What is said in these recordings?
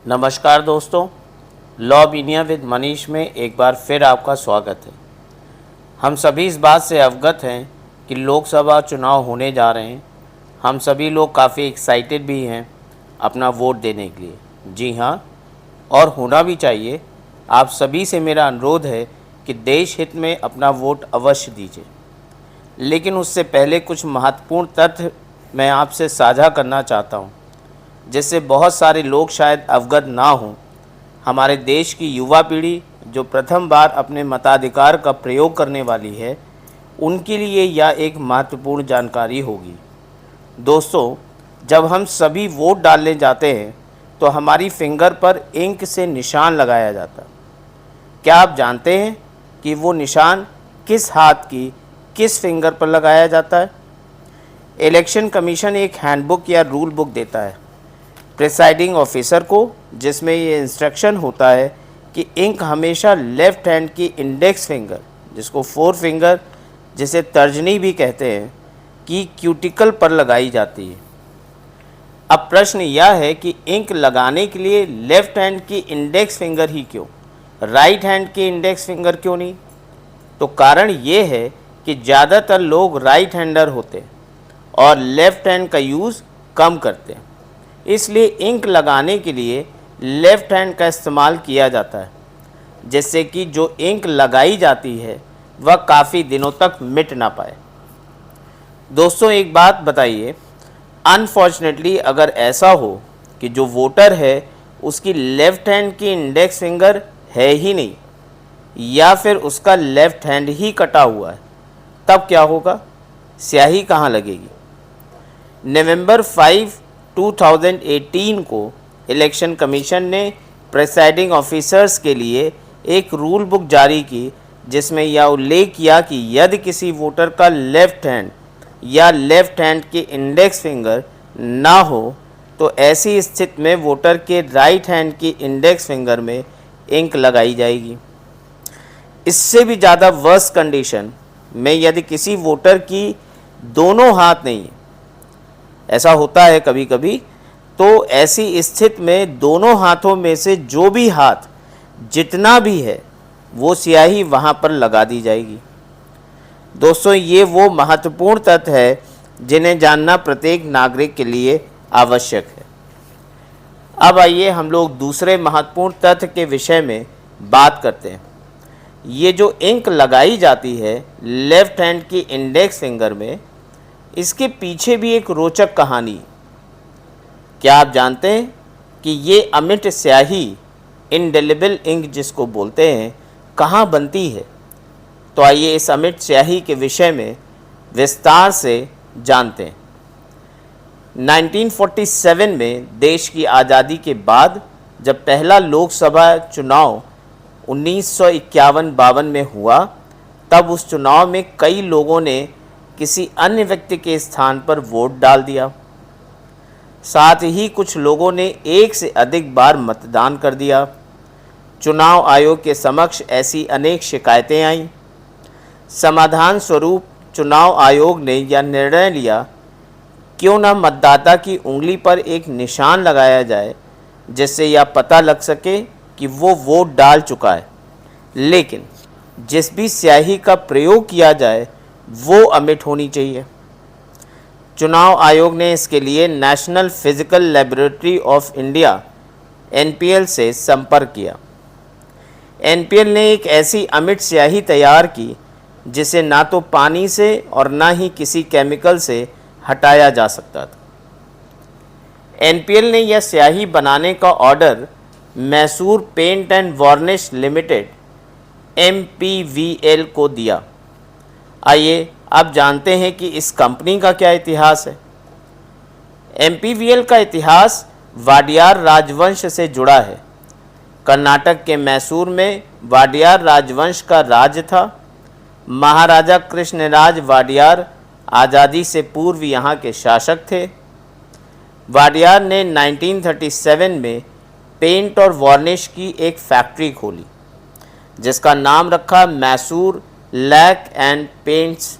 नमस्कार दोस्तों, law of India with Manish में एक बार फिर आपका स्वागत है। हम सभी इस बात से अवगत हैं कि लोकसभा चुनाव होने जा रहे हैं। हम सभी लोग काफ़ी एक्साइटेड भी हैं अपना वोट देने के लिए। जी हाँ, और होना भी चाहिए। आप सभी से मेरा अनुरोध है कि देश हित में अपना वोट अवश्य दीजिए। लेकिन उससे पहले कुछ महत्वपूर्ण तथ्य मैं आपसे साझा करना चाहता हूँ, जिससे बहुत सारे लोग शायद अवगत ना हों। हमारे देश की युवा पीढ़ी जो प्रथम बार अपने मताधिकार का प्रयोग करने वाली है, उनके लिए यह एक महत्वपूर्ण जानकारी होगी। दोस्तों, जब हम सभी वोट डालने जाते हैं तो हमारी फिंगर पर इंक से निशान लगाया जाता है। क्या आप जानते हैं कि वो निशान किस हाथ की किस फिंगर पर लगाया जाता है? इलेक्शन कमीशन एक हैंडबुक या रूल बुक देता है प्रिसाइडिंग ऑफिसर को, जिसमें ये इंस्ट्रक्शन होता है कि इंक हमेशा लेफ़्ट हैंड की इंडेक्स फिंगर, जिसको फोर फिंगर जिसे तर्जनी भी कहते हैं, की क्यूटिकल पर लगाई जाती है। अब प्रश्न यह है कि इंक लगाने के लिए लेफ़्ट हैंड की इंडेक्स फिंगर ही क्यों, राइट हैंड की इंडेक्स फिंगर क्यों नहीं? तो कारण ये है कि ज़्यादातर लोग राइट हैंडर होते हैं और लेफ़्ट हैंड का यूज़ कम करते हैं। इसलिए इंक लगाने के लिए लेफ़्ट हैंड का इस्तेमाल किया जाता है, जिससे कि जो इंक लगाई जाती है वह काफ़ी दिनों तक मिट ना पाए। दोस्तों, एक बात बताइए, अनफॉर्चुनेटली अगर ऐसा हो कि जो वोटर है उसकी लेफ़्ट हैंड की इंडेक्स फिंगर है ही नहीं, या फिर उसका लेफ़्ट हैंड ही कटा हुआ है, तब क्या होगा? स्याही कहाँ लगेगी? नवंबर 5, 2018 को इलेक्शन कमीशन ने प्रिसाइडिंग ऑफिसर्स के लिए एक रूल बुक जारी की, जिसमें यह उल्लेख किया कि यदि किसी वोटर का लेफ़्ट हैंड या लेफ़्ट हैंड की इंडेक्स फिंगर ना हो तो ऐसी स्थिति में वोटर के राइट हैंड की इंडेक्स फिंगर में इंक लगाई जाएगी। इससे भी ज़्यादा वर्स्ट कंडीशन में यदि किसी वोटर की दोनों हाथ नहीं है, ऐसा होता है कभी कभी, तो ऐसी स्थिति में दोनों हाथों में से जो भी हाथ जितना भी है वो स्याही वहाँ पर लगा दी जाएगी। दोस्तों, ये वो महत्वपूर्ण तथ्य है जिन्हें जानना प्रत्येक नागरिक के लिए आवश्यक है। अब आइए हम लोग दूसरे महत्वपूर्ण तथ्य के विषय में बात करते हैं। ये जो इंक लगाई जाती है लेफ़्ट हैंड की इंडेक्स फिंगर में, इसके पीछे भी एक रोचक कहानी है। क्या आप जानते हैं कि ये अमिट स्याही, इंडेलिबल इंक जिसको बोलते हैं, कहाँ बनती है? तो आइए इस अमिट स्याही के विषय में विस्तार से जानते हैं। 1947 में देश की आज़ादी के बाद जब पहला लोकसभा चुनाव 1951-52 में हुआ, तब उस चुनाव में कई लोगों ने किसी अन्य व्यक्ति के स्थान पर वोट डाल दिया। साथ ही कुछ लोगों ने एक से अधिक बार मतदान कर दिया। चुनाव आयोग के समक्ष ऐसी अनेक शिकायतें आईं। समाधान स्वरूप चुनाव आयोग ने यह निर्णय लिया, क्यों न मतदाता की उंगली पर एक निशान लगाया जाए, जिससे यह पता लग सके कि वो वोट डाल चुका है। लेकिन जिस भी स्याही का प्रयोग किया जाए वो अमिट होनी चाहिए। चुनाव आयोग ने इसके लिए national physical laboratory of India (NPL) से संपर्क किया। NPL ने एक ऐसी अमिट स्याही तैयार की जिसे ना तो पानी से और ना ही किसी केमिकल से हटाया जा सकता था। NPL ने यह स्याही बनाने का order Mysore Paint and Varnish Limited (MPVL) को दिया। आइए अब जानते हैं कि इस कंपनी का क्या इतिहास है। MPVL का इतिहास वाडियार राजवंश से जुड़ा है। कर्नाटक के मैसूर में वाडियार राजवंश का राज्य था। महाराजा कृष्णराज वाडियार आज़ादी से पूर्व यहाँ के शासक थे। वाडियार ने 1937 में पेंट और वार्निश की एक फैक्ट्री खोली, जिसका नाम रखा मैसूर लैक एंड पेंट्स।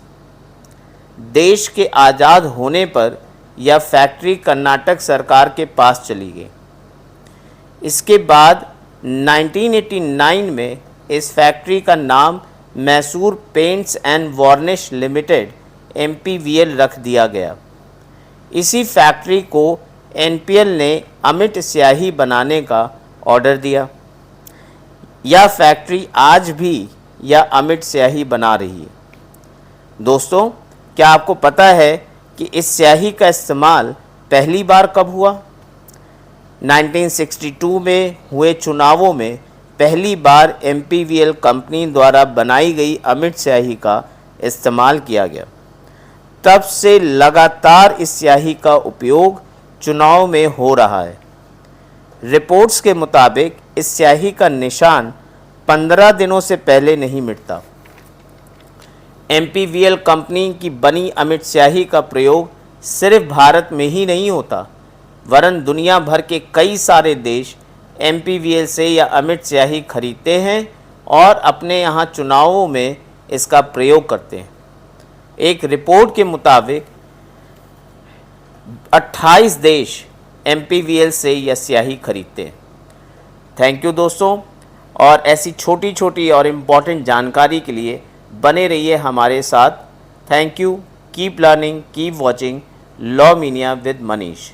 देश के आज़ाद होने पर यह फैक्ट्री कर्नाटक सरकार के पास चली गई। इसके बाद 1989 में इस फैक्ट्री का नाम Mysore paints and Varnish Limited MPVL रख दिया गया। इसी फैक्ट्री को NPL ने अमिट स्याही बनाने का ऑर्डर दिया। यह फैक्ट्री आज भी यह अमिट स्याही बना रही है। दोस्तों, क्या आपको पता है कि इस स्याही का इस्तेमाल पहली बार कब हुआ? 1962 में हुए चुनावों में पहली बार MPVL कंपनी द्वारा बनाई गई अमिट स्याही का इस्तेमाल किया गया। तब से लगातार इस स्याही का उपयोग चुनाव में हो रहा है। रिपोर्ट्स के मुताबिक इस स्याही का निशान 15 दिनों से पहले नहीं मिटता। MPVL कंपनी की बनी अमिट स्याही का प्रयोग सिर्फ भारत में ही नहीं होता, वरन दुनिया भर के कई सारे देश MPVL से या अमिट स्याही खरीदते हैं और अपने यहाँ चुनावों में इसका प्रयोग करते हैं। एक रिपोर्ट के मुताबिक 28 देश MPVL से यह स्याही खरीदते हैं। थैंक यू दोस्तों, और ऐसी छोटी छोटी और इम्पॉर्टेंट जानकारी के लिए बने रहिए हमारे साथ। Thank you. Keep learning, keep watching law media with Manish.